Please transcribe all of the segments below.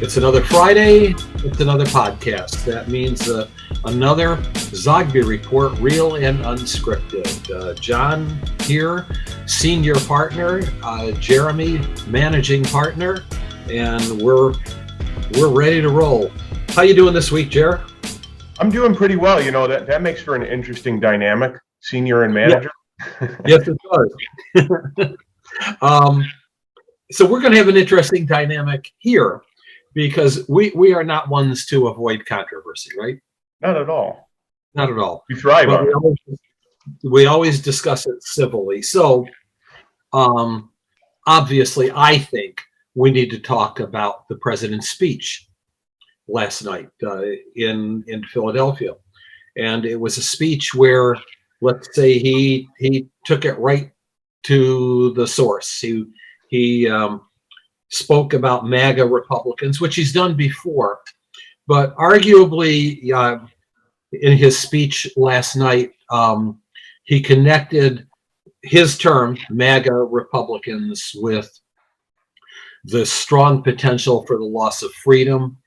It's another Friday. It's another podcast. That means another Zogby report, real and unscripted. John here, senior partner. Jeremy, managing partner, and we're ready to roll. How you doing this week, Jer? I'm doing pretty well. You know, that makes for an interesting dynamic, senior and manager. Yeah. Yes, it does. So we're going to have an interesting dynamic here, because we are not ones to avoid controversy, right? Not at all. Not at all. We thrive on it. We always discuss it civilly. So, obviously, I think we need to talk about the president's speech last night in Philadelphia, and it was a speech where, let's say, he took it right to the source. He spoke about MAGA Republicans, which he's done before, but arguably in his speech last night, he connected his term, MAGA Republicans, with the strong potential for the loss of freedom,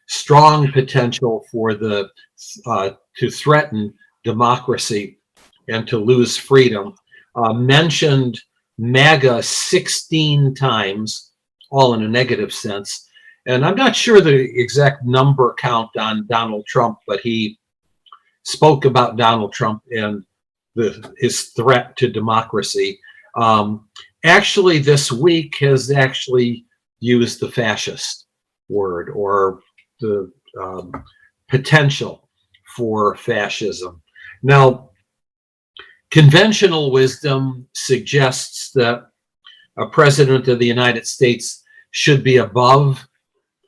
strong potential for to threaten democracy and to lose freedom. Mentioned MAGA 16 times, all in a negative sense. And I'm not sure the exact number count on Donald Trump, but he spoke about Donald Trump and his threat to democracy. Actually, this week has actually used the fascist word, or the potential for fascism. Now, conventional wisdom suggests that a president of the United States should be above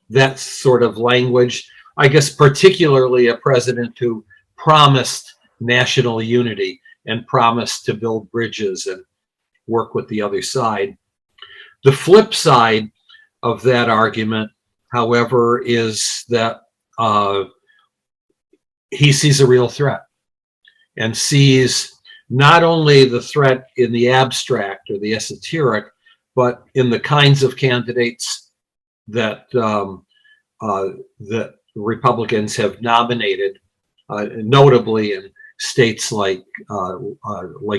that sort of language. I guess particularly a president who promised national unity and promised to build bridges and work with the other side. The flip side of that argument, however, is that he sees a real threat, and sees not only the threat in the abstract or the esoteric, but in the kinds of candidates that that Republicans have nominated, notably in states like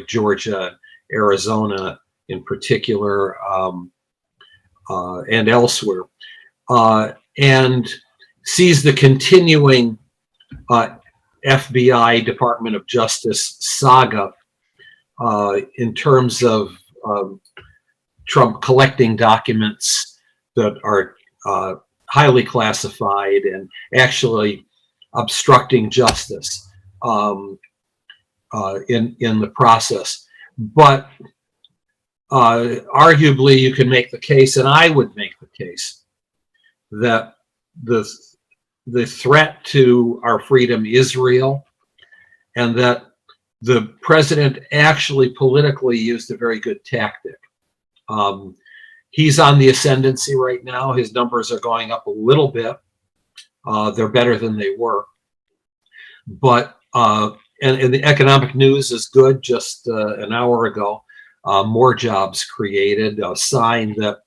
Georgia, Arizona in particular, and elsewhere, and sees the continuing FBI, Department of Justice saga in terms of Trump collecting documents that are highly classified and actually obstructing justice in the process. But arguably, you can make the case, and I would make the case, that the threat to our freedom is real, and that the president actually politically used a very good tactic. He's on the ascendancy right now. His numbers are going up a little bit. They're better than they were. But, and the economic news is good. Just an hour ago, more jobs created, a sign that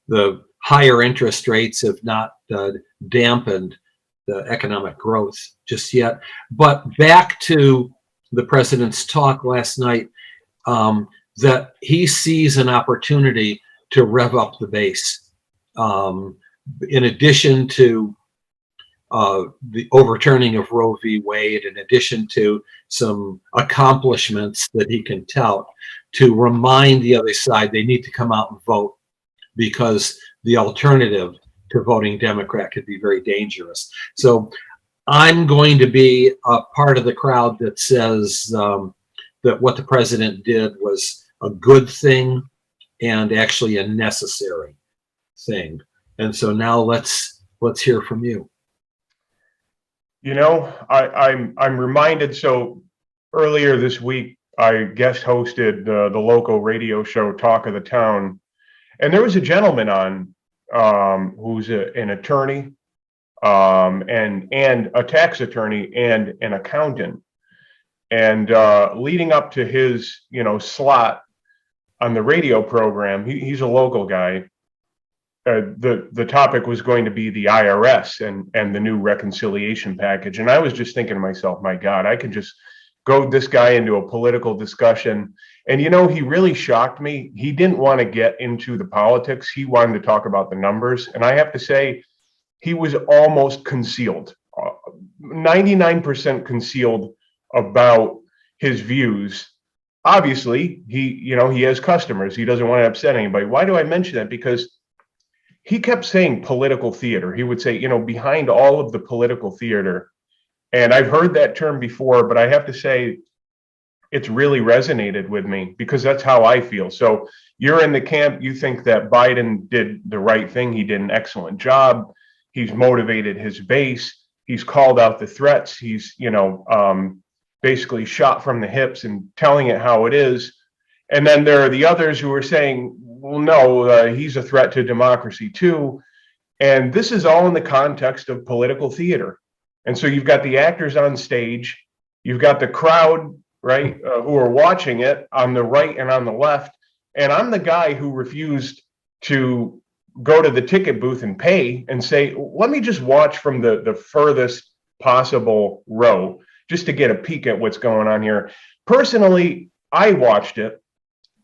the higher interest rates have not dampened the economic growth just yet. But back to the president's talk last night, that he sees an opportunity to rev up the base. In addition to the overturning of Roe v. Wade, in addition to some accomplishments that he can tout, to remind the other side they need to come out and vote, because the alternative to voting Democrat could be very dangerous. So I'm going to be a part of the crowd that says that what the president did was a good thing and actually a necessary thing. And so now let's hear from you. You know, I'm reminded. So earlier this week, I guest hosted the local radio show Talk of the Town, and there was a gentleman on who's an attorney, and a tax attorney and an accountant. And leading up to his, slot on the radio program, he's a local guy. the topic was going to be the IRS and the new reconciliation package. And I was just thinking to myself, my God, I could just goad this guy into a political discussion. And, you know, he really shocked me. He didn't want to get into the politics. He wanted to talk about the numbers. And I have to say, he was almost concealed, 99% concealed about his views. Obviously, he has customers. He doesn't want to upset anybody. Why do I mention that? Because he kept saying political theater. He would say, you know, behind all of the political theater. And I've heard that term before, but I have to say it's really resonated with me because that's how I feel. So you're in the camp, you think that Biden did the right thing. He did an excellent job. He's motivated his base. He's called out the threats. He's, basically shot from the hips and telling it how it is. And then there are the others who are saying, well, no, he's a threat to democracy too. And this is all in the context of political theater. And so you've got the actors on stage, you've got the crowd, right, who are watching it on the right and on the left. And I'm the guy who refused to go to the ticket booth and pay and say, let me just watch from the furthest possible row just to get a peek at what's going on here. Personally, I watched it.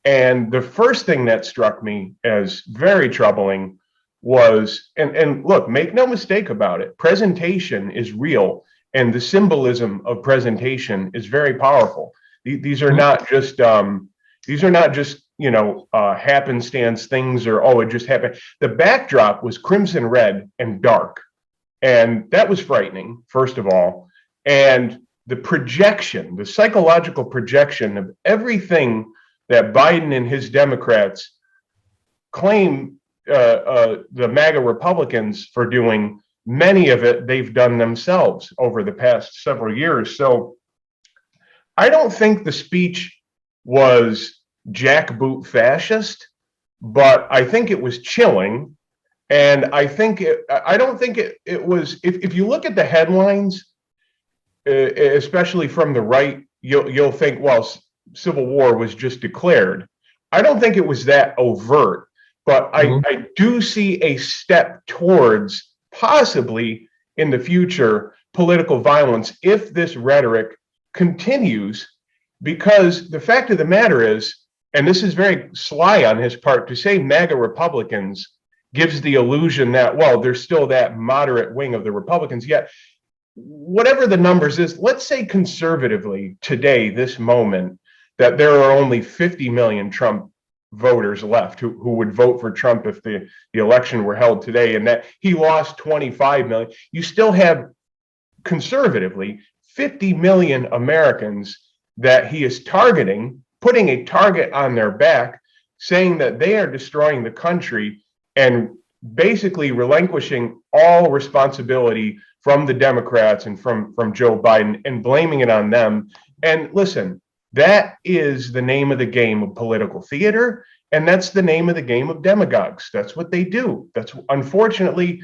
And the first thing that struck me as very troubling was, and look, make no mistake about it, presentation is real. And the symbolism of presentation is very powerful. These are not just, happenstance things or, oh, it just happened. The backdrop was crimson red and dark. And that was frightening, first of all. And the projection, the psychological projection of everything that Biden and his Democrats claim the MAGA Republicans for doing, many of it they've done themselves over the past several years. So I don't think the speech was jackboot fascist, but I think it was chilling. And I don't think it was, if you look at the headlines, especially from the right, you'll think, well, civil war was just declared. I don't think it was that overt, but I do see a step towards possibly in the future political violence if this rhetoric continues, because the fact of the matter is, and this is very sly on his part, to say MAGA Republicans gives the illusion that, well, there's still that moderate wing of the Republicans, yet whatever the numbers is, let's say conservatively today, this moment, that there are only 50 million Trump voters left who would vote for Trump if the election were held today, and that he lost 25 million. You still have conservatively 50 million Americans that he is targeting, putting a target on their back, saying that they are destroying the country and basically relinquishing all responsibility from the Democrats and from Joe Biden and blaming it on them. And listen, that is the name of the game of political theater, and that's the name of the game of demagogues. That's what they do. That's, unfortunately,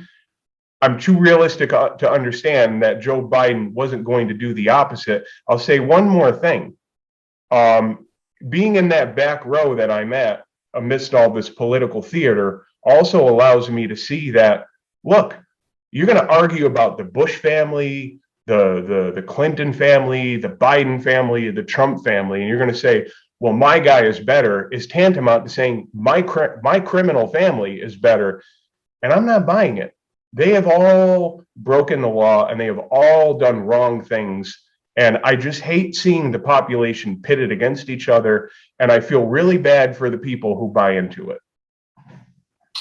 I'm too realistic to understand that Joe Biden wasn't going to do the opposite. I'll say one more thing. Being in that back row that I'm at amidst all this political theater also allows me to see that, look, you're going to argue about the Bush family, the Clinton family, the Biden family, the Trump family, and you're going to say, well, my guy is better, is tantamount to saying my criminal family is better. And I'm not buying it. They have all broken the law and they have all done wrong things. And I just hate seeing the population pitted against each other. And I feel really bad for the people who buy into it.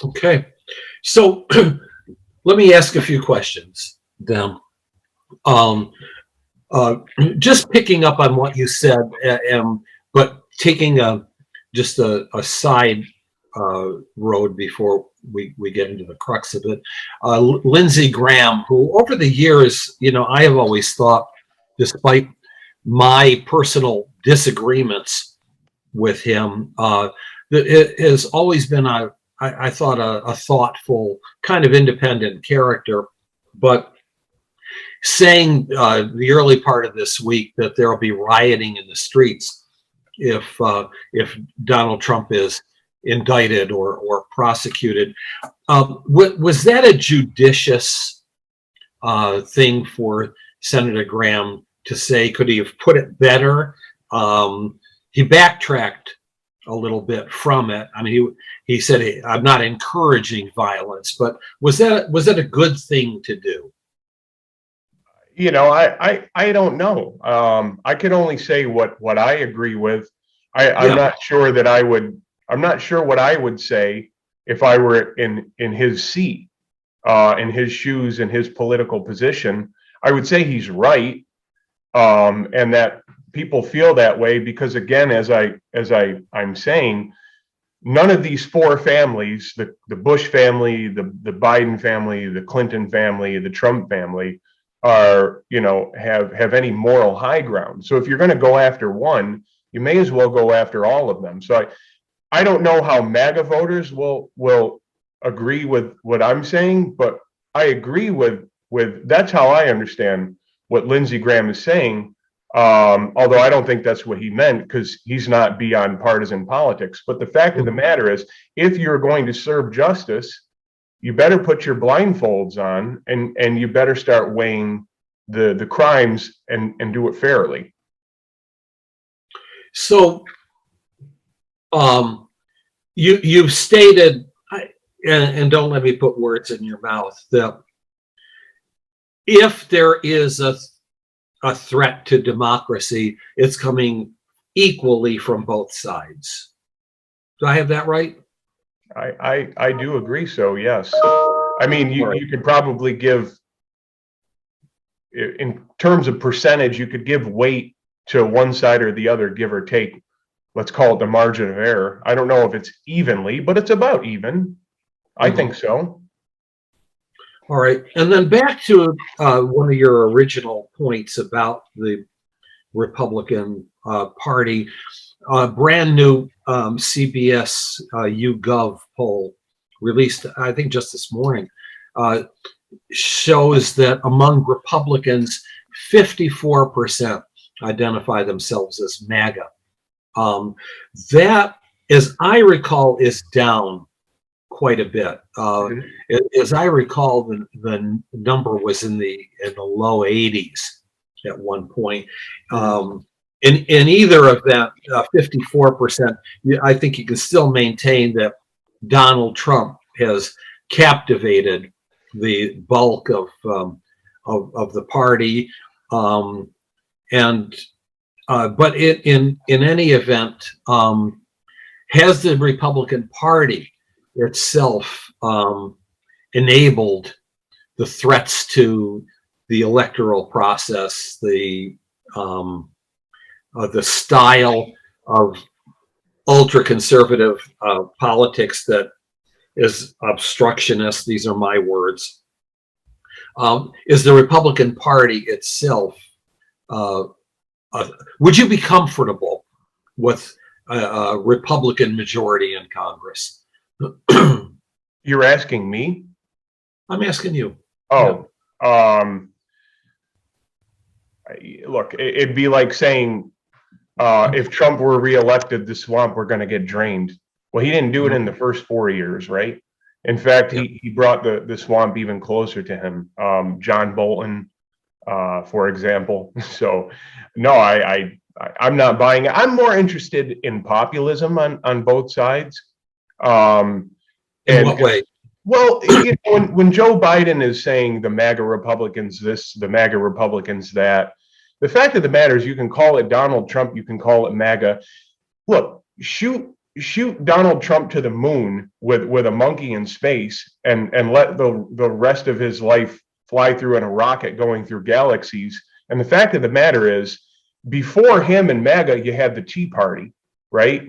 Okay. So let me ask a few questions then. Just picking up on what you said, but taking just a side road before we get into the crux of it. Lindsey Graham, who over the years, I have always thought, despite my personal disagreements with him, it has always been, I thought, a thoughtful, kind of independent character. But saying the early part of this week that there will be rioting in the streets if Donald Trump is indicted or prosecuted. Was that a judicious thing for Senator Graham to say? Could he have put it better? He backtracked a little bit from it. I mean, he said, hey, I'm not encouraging violence, but was that a good thing to do? You know, I don't know. I can only say what I agree with. I'm Yeah. not sure that I would. I'm not sure what I would say if I were in his seat, in his shoes, in his political position. I would say he's right, and that people feel that way because, again, I'm saying, none of these four families, the Bush family, the Biden family, the Clinton family, the Trump family, are, have any moral high ground. So if you're going to go after one, you may as well go after all of them. So I don't know how MAGA voters will agree with what I'm saying, but I agree with that's how I understand what Lindsey Graham is saying. Although I don't think that's what he meant, because he's not beyond partisan politics. But the fact of the matter is, if you're going to serve justice, you better put your blindfolds on and you better start weighing the crimes and do it fairly. So you've stated, and don't let me put words in your mouth, that if there is a threat to democracy, it's coming equally from both sides. Do I have that right? I do agree. So yes, I mean, you could probably give, in terms of percentage, you could give weight to one side or the other, give or take. Let's call it the margin of error. I don't know if it's evenly, but it's about even. I think so. All right. And then back to one of your original points about the Republican Party. Brand new CBS YouGov poll released, I think, just this morning, shows that among Republicans, 54% identify themselves as MAGA. That, as I recall, is down quite a bit. As I recall, the number was in the low 80s at one point. In either of that 54%, I think you can still maintain that Donald Trump has captivated the bulk of the party, but in any event, has the Republican Party itself enabled the threats to the electoral process, the style of ultra-conservative politics that is obstructionist? These are my words. Is the Republican Party itself, would you be comfortable with a Republican majority in Congress? You're asking me? I'm asking you. Oh, look, it'd be like saying, if Trump were reelected, the swamp were going to get drained. Well, he didn't do it in the first 4 years, right? In fact, he brought the swamp even closer to him. John Bolton, for example. So, no, I'm not buying it. I'm more interested in populism on both sides. In what way? Well, when Joe Biden is saying the MAGA Republicans this, the MAGA Republicans that, the fact of the matter is, you can call it Donald Trump, you can call it MAGA. Look, shoot Donald Trump to the moon with a monkey in space and let the rest of his life fly through in a rocket going through galaxies. And the fact of the matter is, before him and MAGA, you had the Tea Party, right?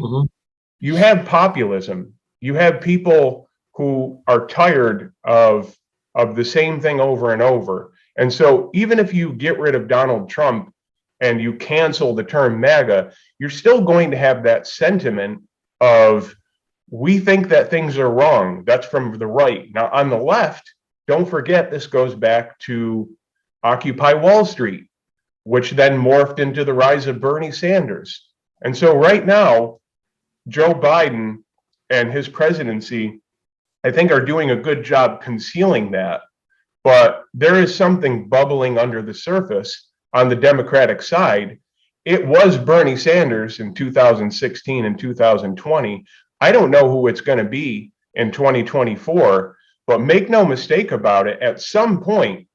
You have populism. You have people who are tired of the same thing over and over. And so even if you get rid of Donald Trump and you cancel the term MAGA, you're still going to have that sentiment of, we think that things are wrong. That's from the right. Now, on the left, don't forget, this goes back to Occupy Wall Street, which then morphed into the rise of Bernie Sanders. And so right now, Joe Biden and his presidency, I think, are doing a good job concealing that. But there is something bubbling under the surface on the Democratic side. It was Bernie Sanders in 2016 and 2020. I don't know who it's going to be in 2024, but make no mistake about it, at some point,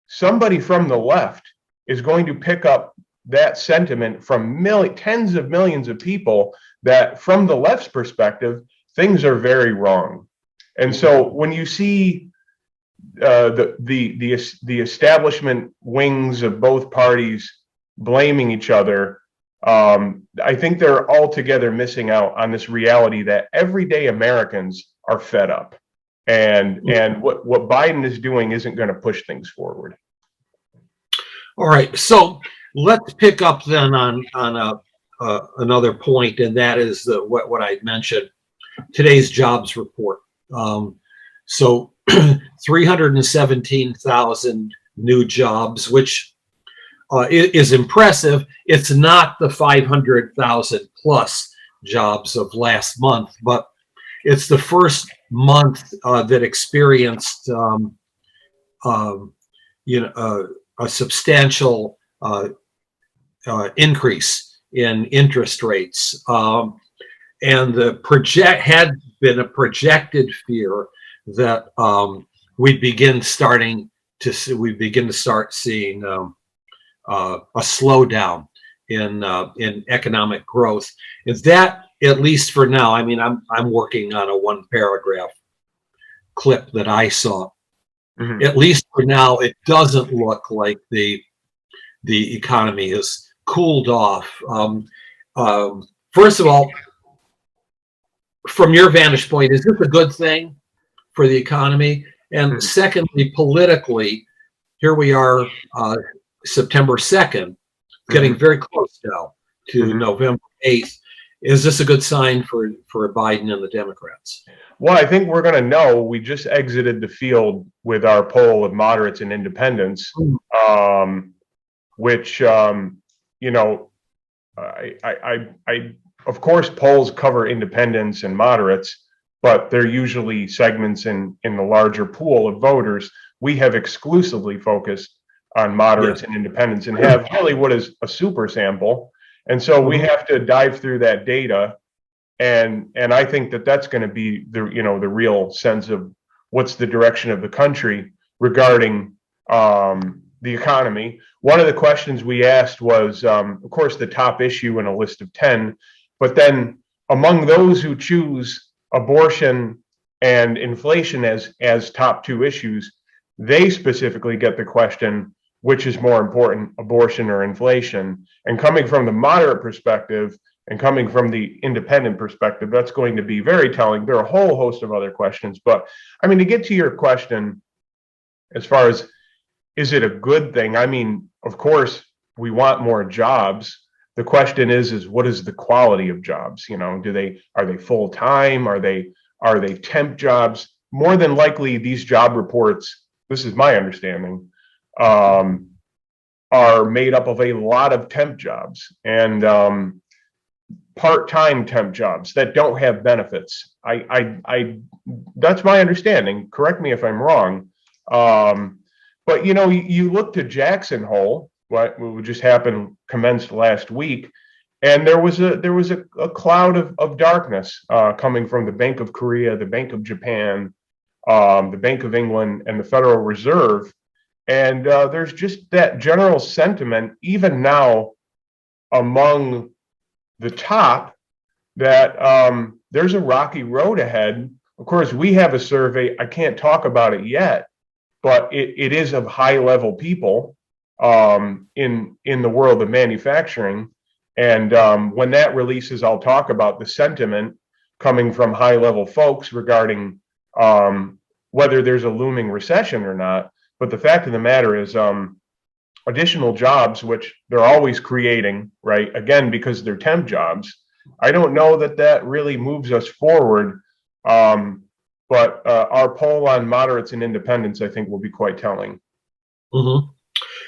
somebody from the left is going to pick up that sentiment from tens of millions of people that, from the left's perspective, things are very wrong. And so when you see the establishment wings of both parties blaming each other, I think they're altogether missing out on this reality that everyday Americans are fed up, and what Biden is doing isn't going to push things forward. All right, so let's pick up then on another point, and that is what I mentioned, today's jobs report. So 317,000 new jobs, which is impressive. It's not the 500,000 plus jobs of last month, but it's the first month that experienced a substantial increase in interest rates, and the had been a projected fear that we'd begin to start seeing a slowdown in economic growth. Is that, at least for now? I mean, I'm working on a one paragraph clip that I saw. Mm-hmm. At least for now, it doesn't look like the economy has cooled off. First of all, from your vantage point, is this a good thing for the economy? And secondly, politically, here we are, September 2nd, getting very close now to November 8th. Is this a good sign for Biden and the Democrats? Well, I think we're going to know. We just exited the field with our poll of moderates and independents, which, of course, polls cover independents and moderates, but they're usually segments in the larger pool of voters. We have exclusively focused on moderates and independents, and have really what is a super sample. And so we have to dive through that data, and I think that's going to be the real sense of what's the direction of the country regarding the economy. One of the questions we asked was, of course, the top issue in a list of 10, but then among those who choose abortion and inflation as top two issues, they specifically get the question, which is more important, abortion or inflation? And coming from the moderate perspective and coming from the independent perspective, that's going to be very telling. There are a whole host of other questions, but I mean, to get to your question, as far as, is it a good thing? I mean, of course, we want more jobs. The question is what is the quality of jobs? Are they full time? Are they temp jobs? More than likely, these job reports, this is my understanding, are made up of a lot of temp jobs and part-time temp jobs that don't have benefits. That's my understanding. Correct me if I'm wrong. But you look to Jackson Hole, what just commenced last week, and there was a cloud of darkness coming from the Bank of Korea, the Bank of Japan, the Bank of England, and the Federal Reserve. And there's just that general sentiment, even now among the top, that there's a rocky road ahead. Of course, we have a survey. I can't talk about it yet, but it is of high-level people in the world of manufacturing. And when that releases, I'll talk about the sentiment coming from high-level folks regarding whether there's a looming recession or not. But the fact of the matter is, additional jobs, which they're always creating, right? Again, because they're temp jobs. I don't know that really moves us forward. But our poll on moderates and independents, I think, will be quite telling.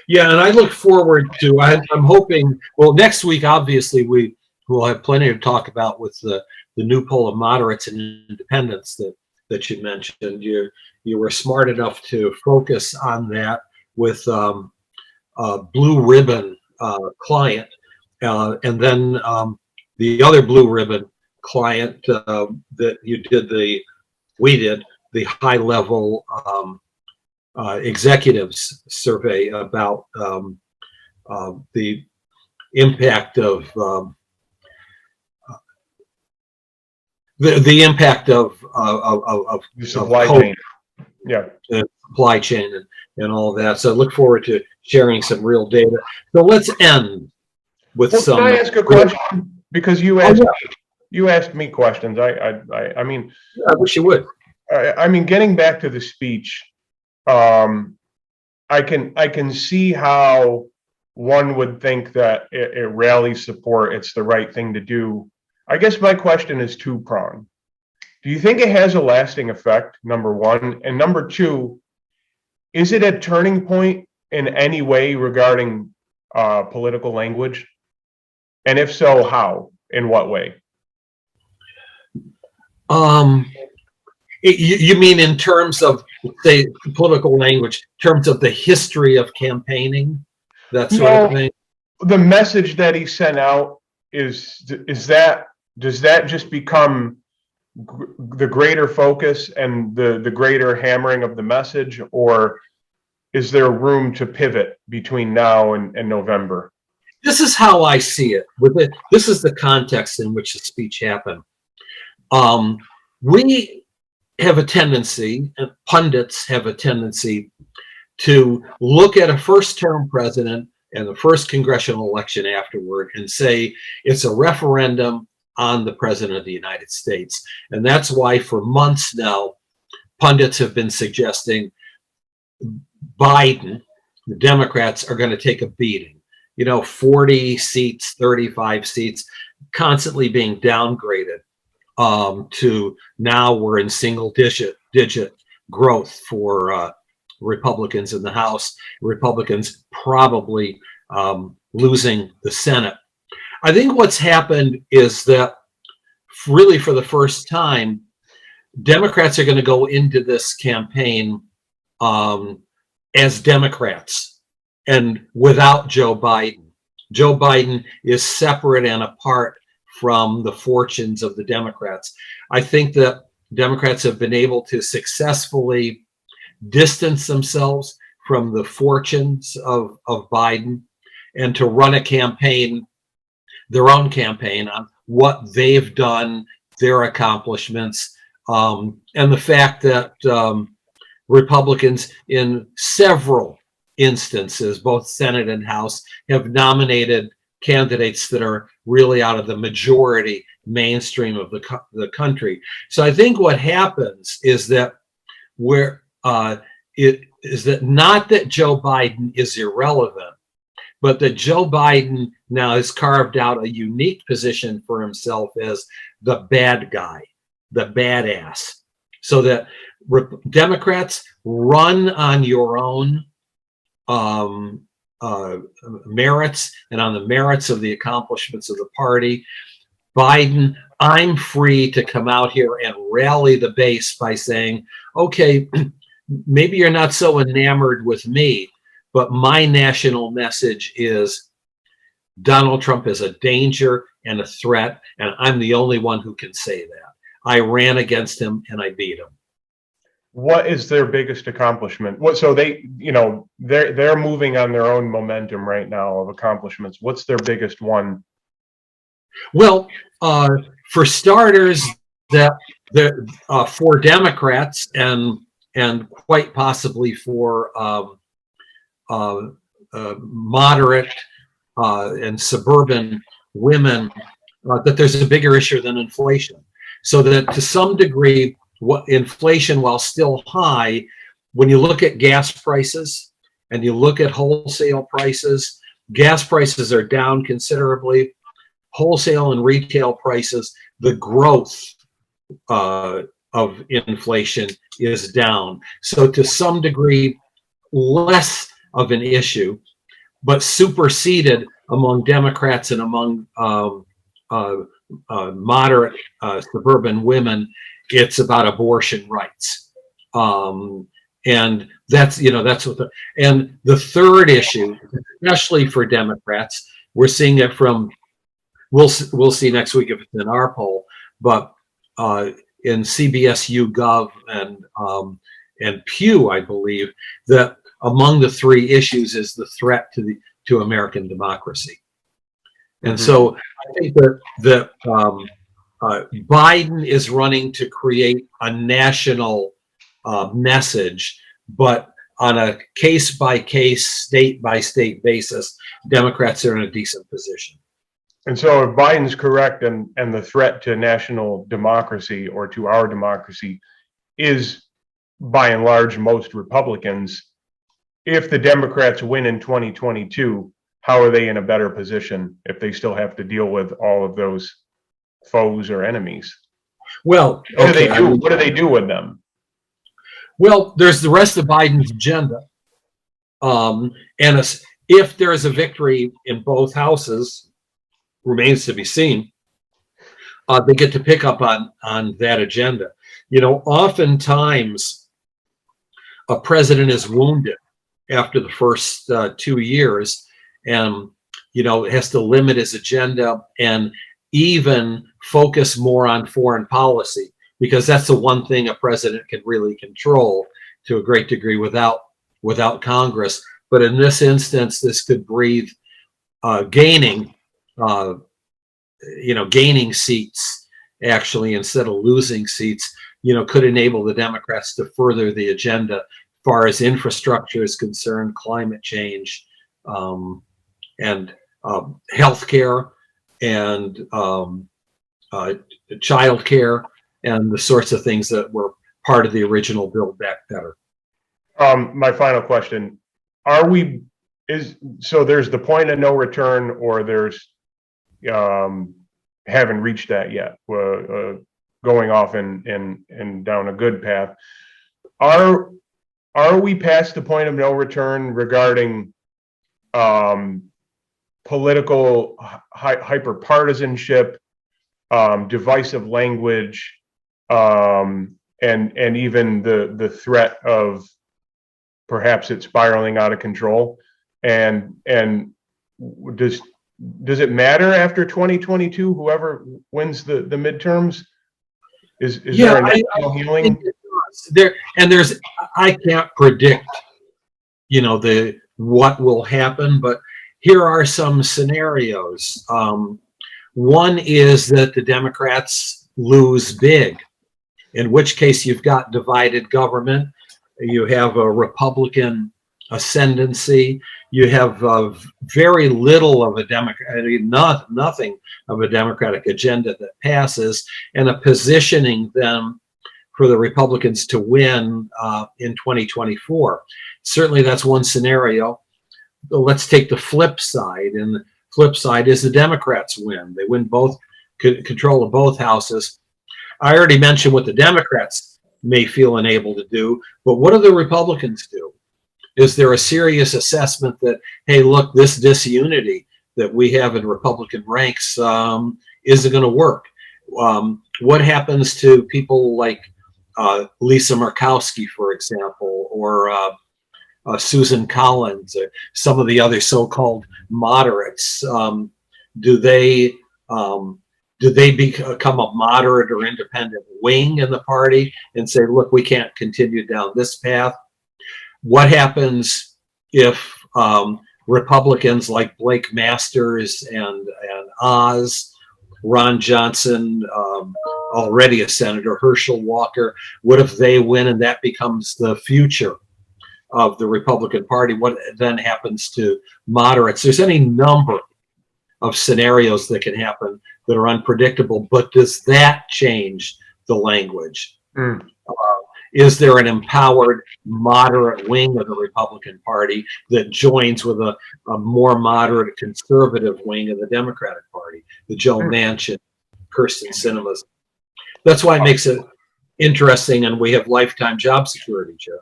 Yeah, and I look forward to. I'm hoping. Well, next week, obviously, we we'll have plenty to talk about with the new poll of moderates and independents that you mentioned. You were smart enough to focus on that with a blue ribbon client, and then the other blue ribbon client that we did the high level executives survey about the impact of the impact of the supply chain, supply chain and all that. So I look forward to sharing some real data. So let's end with some. Can I ask a question? Because you asked me questions. I mean, I wish you would. I mean, getting back to the speech, I can see how one would think that it rallies support. It's the right thing to do. I guess my question is two-pronged. Do you think it has a lasting effect, number one? And number two, is it a turning point in any way regarding political language? And if so, how? In what way? You mean in terms of, say, political language, in terms of the history of campaigning, that sort of thing? The message that he sent out does that just become the greater focus and the greater hammering of the message, or is there room to pivot between now and November? This is how I see it. This is the context in which the speech happened. We have a tendency, and pundits have a tendency, to look at a first-term president and the first congressional election afterward and say it's a referendum on the president of the United States. And that's why for months now, pundits have been suggesting Biden, the Democrats, are going to take a beating. 40 seats, 35 seats, constantly being downgraded to now we're in single digit growth for Republicans in the House, Republicans probably losing the Senate. I think what's happened is that really for the first time, Democrats are going to go into this campaign as Democrats and without Joe Biden. Joe Biden is separate and apart from the fortunes of the Democrats. I think that Democrats have been able to successfully distance themselves from the fortunes of Biden and to run a campaign, their own campaign, on what they've done, their accomplishments, and the fact that Republicans in several instances, both Senate and House, have nominated candidates that are really out of the majority mainstream of the country. So I think what happens is that it is that not that Joe Biden is irrelevant, but that Joe Biden now has carved out a unique position for himself as the bad guy, the badass, so that Democrats run on your own merits and on the merits of the accomplishments of the party. Biden, I'm free to come out here and rally the base by saying, okay, maybe you're not so enamored with me, but my national message is Donald Trump is a danger and a threat, and I'm the only one who can say that. I ran against him and I beat him. What is their biggest accomplishment? So they're moving on their own momentum right now of accomplishments. What's their biggest one? Well, for starters, for Democrats and quite possibly for moderate and suburban women, that there's a bigger issue than inflation. So that to some degree, what inflation, while still high, when you look at gas prices and you look at wholesale prices, gas prices are down considerably. Wholesale and retail prices, the growth of inflation is down. So to some degree, less of an issue, but superseded among Democrats and among uh, moderate suburban women, it's about abortion rights. And that's, that's what and the third issue, especially for Democrats, we're seeing it from, we'll see next week if it's in our poll, but in CBS YouGov and Pew, I believe, that among the three issues is the threat to American democracy. And so I think that Biden is running to create a national message, but on a case-by-case, state-by-state basis, Democrats are in a decent position. And so if Biden's correct and the threat to national democracy or to our democracy is by and large most Republicans, if the Democrats win in 2022, how are they in a better position if they still have to deal with all of those foes or enemies? Well, what do they do? What do they do with them? Well, there's the rest of Biden's agenda. And if there is a victory in both houses, remains to be seen, they get to pick up on that agenda. Oftentimes a president is wounded after the first 2 years and, has to limit his agenda and even focus more on foreign policy, because that's the one thing a president can really control to a great degree without Congress. But in this instance, this could breathe gaining seats actually instead of losing seats, could enable the Democrats to further the agenda as far as infrastructure is concerned, climate change, and healthcare and child care, and the sorts of things that were part of the original Build Back Better. My final question: so there's the point of no return, or there's haven't reached that yet, going off and down a good path. Are we past the point of no return regarding political hyperpartisanship, divisive language, and even the threat of perhaps it spiraling out of control? And does it matter after 2022, whoever wins the midterms? Is there a national healing? I can't predict, what will happen, but here are some scenarios. One is that the Democrats lose big, in which case you've got divided government. You have a Republican ascendancy. You have very little of a nothing of a Democratic agenda that passes, and a positioning them for the Republicans to win in 2024. Certainly that's one scenario. Let's take the flip side, and the flip side is the Democrats win. They win both, control of both houses. I already mentioned what the Democrats may feel unable to do, but what do the Republicans do? Is there a serious assessment that, hey, look, this disunity that we have in Republican ranks isn't going to work? What happens to people like Lisa Murkowski, for example, or Susan Collins, or some of the other so-called moderates? Do they become a moderate or independent wing in the party and say, look, we can't continue down this path? What happens if Republicans like Blake Masters and Oz, Ron Johnson, already a senator, Herschel Walker, what if they win and that becomes the future of the Republican Party? What then happens to moderates? There's any number of scenarios that can happen that are unpredictable, but does that change the language? Is there an empowered moderate wing of the Republican Party that joins with a more moderate conservative wing of the Democratic Party, the Joe Manchin, Kirsten Sinemas? That's why it makes it interesting, and we have lifetime job security, Joe.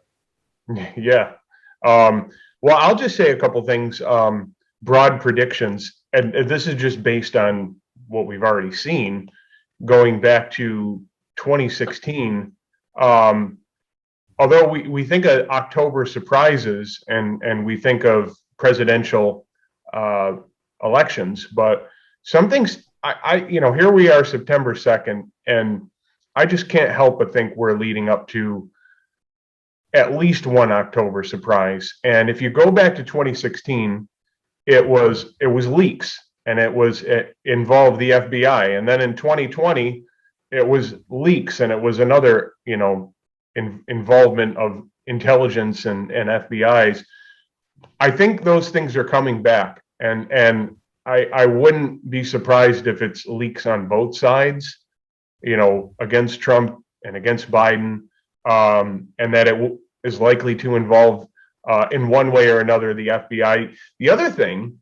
Yeah. Well, I'll just say a couple things, broad predictions, and this is just based on what we've already seen going back to 2016. Although we think of October surprises and we think of presidential elections, but some things, here we are September 2nd, and I just can't help but think we're leading up to at least one October surprise. And if you go back to 2016, it was leaks, and it involved the FBI. And then in 2020, it was leaks, and it was another, involvement of intelligence and FBI's. I think those things are coming back, and I wouldn't be surprised if it's leaks on both sides, against Trump and against Biden, and that it is likely to involve, in one way or another, the FBI. The other thing,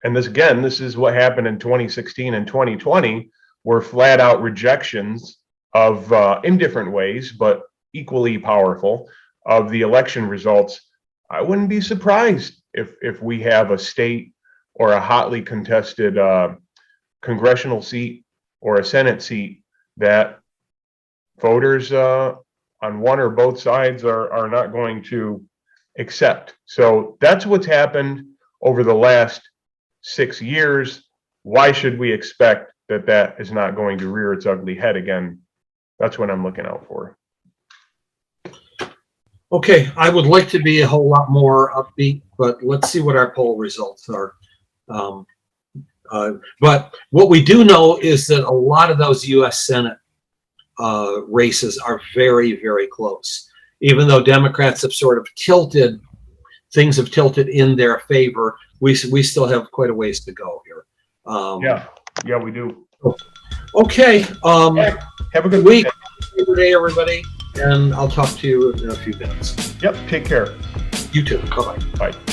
and this is what happened in 2016 and 2020, were flat out rejections of, in different ways, but equally powerful, of the election results. I wouldn't be surprised if we have a state or a hotly contested congressional seat or a Senate seat that voters on one or both sides are not going to accept. So that's what's happened over the last 6 years. Why should we expect that is not going to rear its ugly head again? That's what I'm looking out for. Okay, I would like to be a whole lot more upbeat, but let's see what our poll results are. But what we do know is that a lot of those U.S. Senate races are very, very close. Even though Democrats have sort of tilted, things have tilted in their favor, we still have quite a ways to go here. Yeah, we do. Okay. Have a good week. Good day, everybody. And I'll talk to you in a few minutes. Yep. Take care. You too. Bye-bye. Bye.